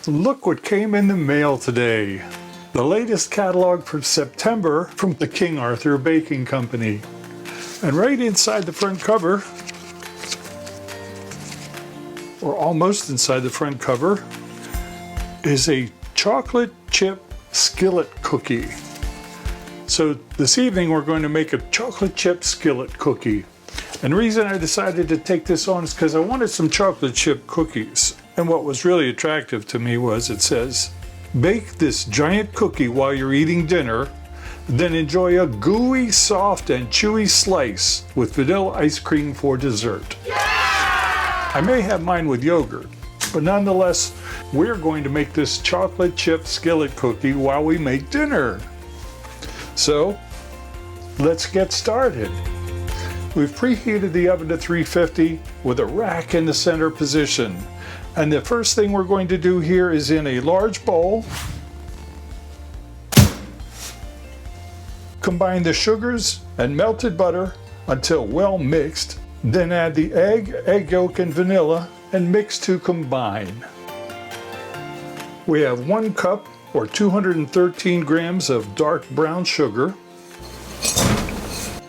Look what came in the mail today. The latest catalog for September from the King Arthur Baking Company. And right inside the front cover, or almost inside the front cover, is a chocolate chip skillet cookie. So this evening we're going to make a chocolate chip skillet cookie. And the reason I decided to take this on is because I wanted some chocolate chip cookies. And what was really attractive to me was it says, bake this giant cookie while you're eating dinner, then enjoy a gooey, soft, and chewy slice with vanilla ice cream for dessert. Yeah! I may have mine with yogurt, but nonetheless, we're going to make this chocolate chip skillet cookie while we make dinner. So, let's get started. We've preheated the oven to 350 with a rack in the center position. And the first thing we're going to do here is in a large bowl, combine the sugars and melted butter until well mixed, then add the egg yolk, and vanilla and mix to combine. We have 1 cup or 213 grams of dark brown sugar.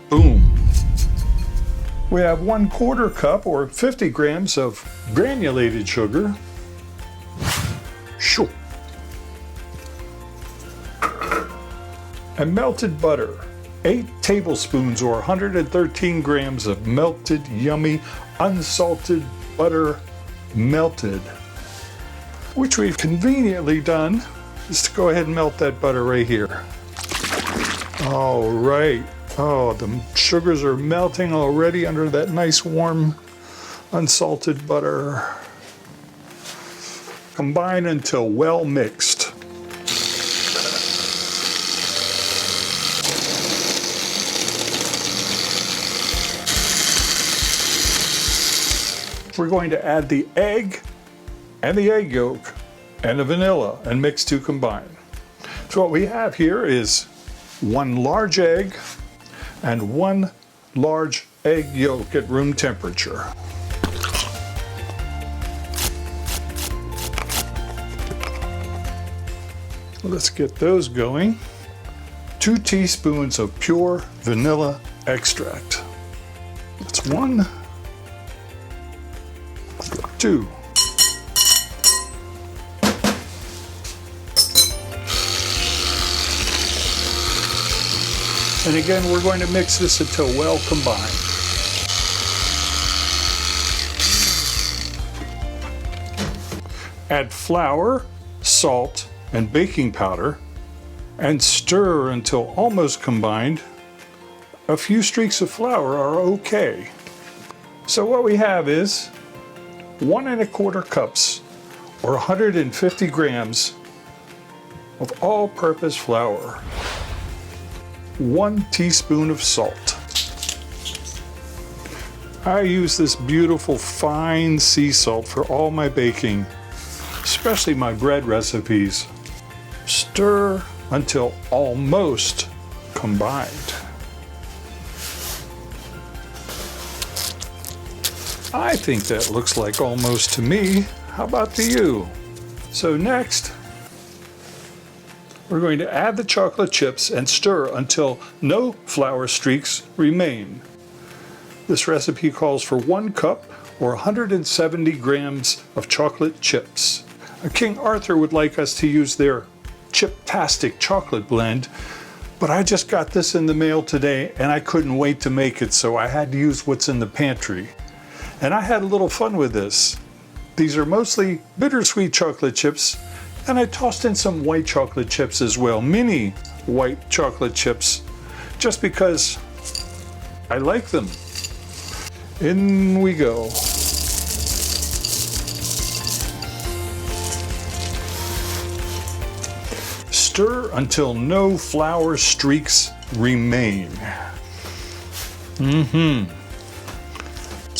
Boom. We have 1/4 cup or 50 grams of granulated sugar. Shoo. And melted butter. 8 tablespoons or 113 grams of melted, yummy, unsalted butter, melted. Which we've conveniently done is to go ahead and melt that butter right here. All right. Oh, the sugars are melting already under that nice warm unsalted butter. Combine until well mixed. We're going to add the egg and the egg yolk and the vanilla and mix to combine. So what we have here is 1 large egg and 1 large egg yolk at room temperature. Let's get those going. 2 teaspoons of pure vanilla extract. That's 1, 2. And again, we're going to mix this until well combined. Add flour, salt, and baking powder, and stir until almost combined. A few streaks of flour are okay. So what we have is 1 1/4 cups or 150 grams of all-purpose flour. 1 teaspoon of salt. I use this beautiful fine sea salt for all my baking, especially my bread recipes. Stir until almost combined. I think that looks like almost to me. How about to you? So next, we're going to add the chocolate chips and stir until no flour streaks remain. This recipe calls for 1 cup or 170 grams of chocolate chips. King Arthur would like us to use their Chiptastic chocolate blend, but I just got this in the mail today and I couldn't wait to make it, so I had to use what's in the pantry. And I had a little fun with this. These are mostly bittersweet chocolate chips, and I tossed in some white chocolate chips as well, mini white chocolate chips, just because I like them. In we go. Stir until no flour streaks remain. It's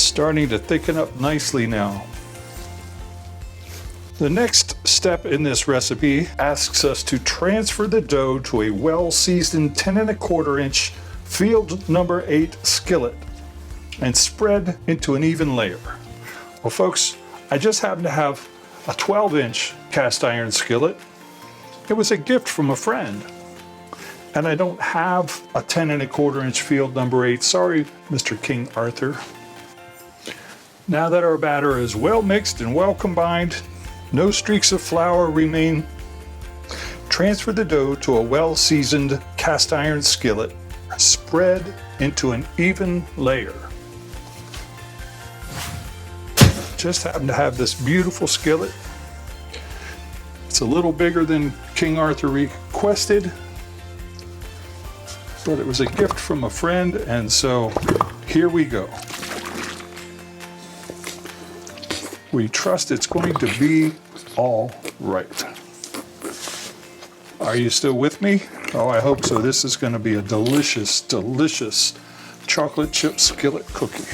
starting to thicken up nicely now. The next step in this recipe asks us to transfer the dough to a well-seasoned 10 1/4 inch field number 8 skillet and spread into an even layer. Well folks, I just happen to have a 12-inch cast iron skillet. It was a gift from a friend. And I don't have a 10 1/4 inch field number 8. Sorry, Mr. King Arthur. Now that our batter is well mixed and well combined, no streaks of flour remain, transfer the dough to a well-seasoned cast iron skillet. Spread into an even layer. Just happen to have this beautiful skillet. It's a little bigger than King Arthur requested, but it was a gift from a friend, and so here we go. We trust it's going to be all right. Are you still with me? Oh, I hope so. This is going to be a delicious, delicious chocolate chip skillet cookie.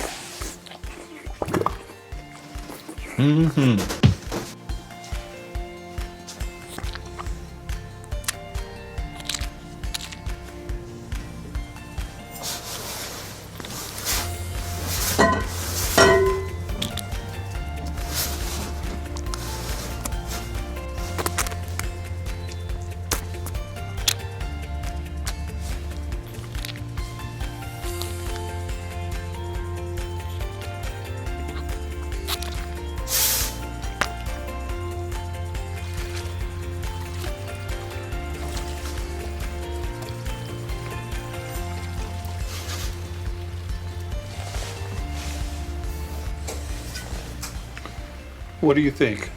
What do you think?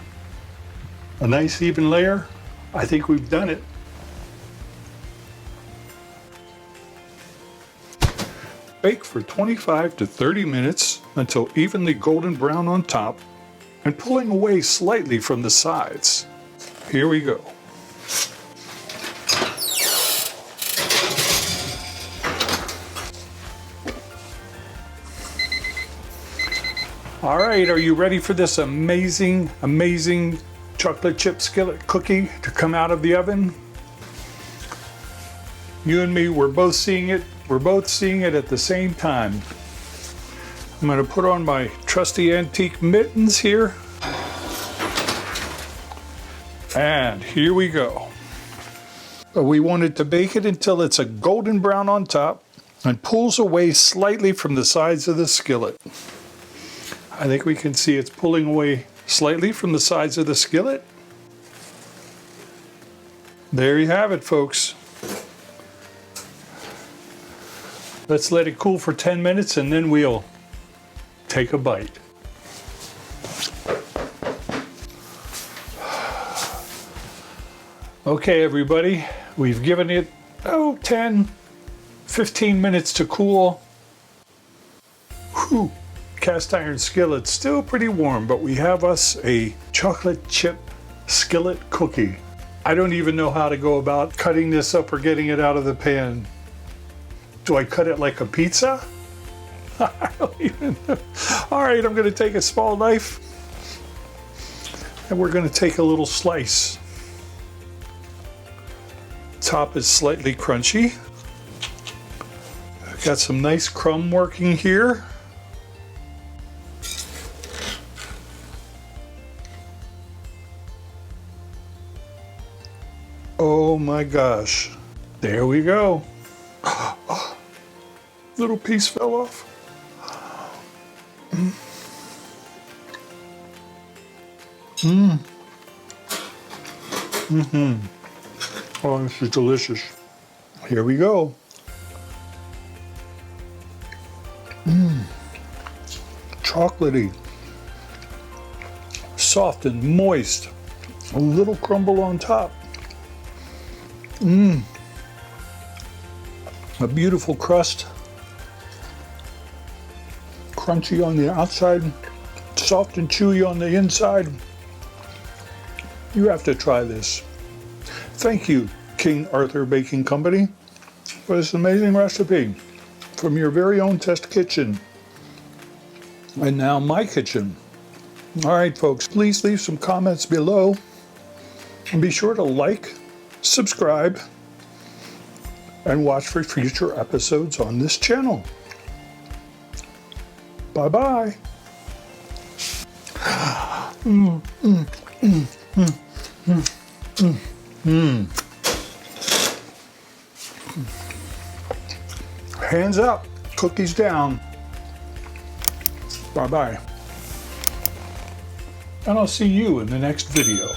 A nice even layer? I think we've done it. Bake for 25 to 30 minutes until evenly golden brown on top and pulling away slightly from the sides. Here we go. All right, are you ready for this amazing, amazing chocolate chip skillet cookie to come out of the oven? You and me, we're both seeing it. We're both seeing it at the same time. I'm going to put on my trusty antique mittens here. And here we go. We wanted to bake it until it's a golden brown on top and pulls away slightly from the sides of the skillet. I think we can see it's pulling away slightly from the sides of the skillet. There you have it, folks. Let's let it cool for 10 minutes and then we'll take a bite. Okay, everybody, we've given it, 10, 15 minutes to cool. Whew. Cast iron skillet still pretty warm, but we have us a chocolate chip skillet cookie. I don't even know how to go about cutting this up or getting it out of the pan. Do I cut it like a pizza? I don't even know. All right, I'm going to take a small knife and we're going to take a little slice. Top is slightly crunchy. I've got some nice crumb working here. Oh my gosh, there we go. Little piece fell off. Oh, this is delicious. Here we go. Chocolatey, soft and moist, a little crumble on top. A beautiful crust, crunchy on the outside, soft and chewy on the inside. You have to try this. Thank you, King Arthur Baking Company, for this amazing recipe from your very own test kitchen. And now my kitchen. All right, folks, please leave some comments below and be sure to like, subscribe, and watch for future episodes on this channel. Bye-bye. Hands up, cookies down. Bye-bye. And I'll see you in the next video.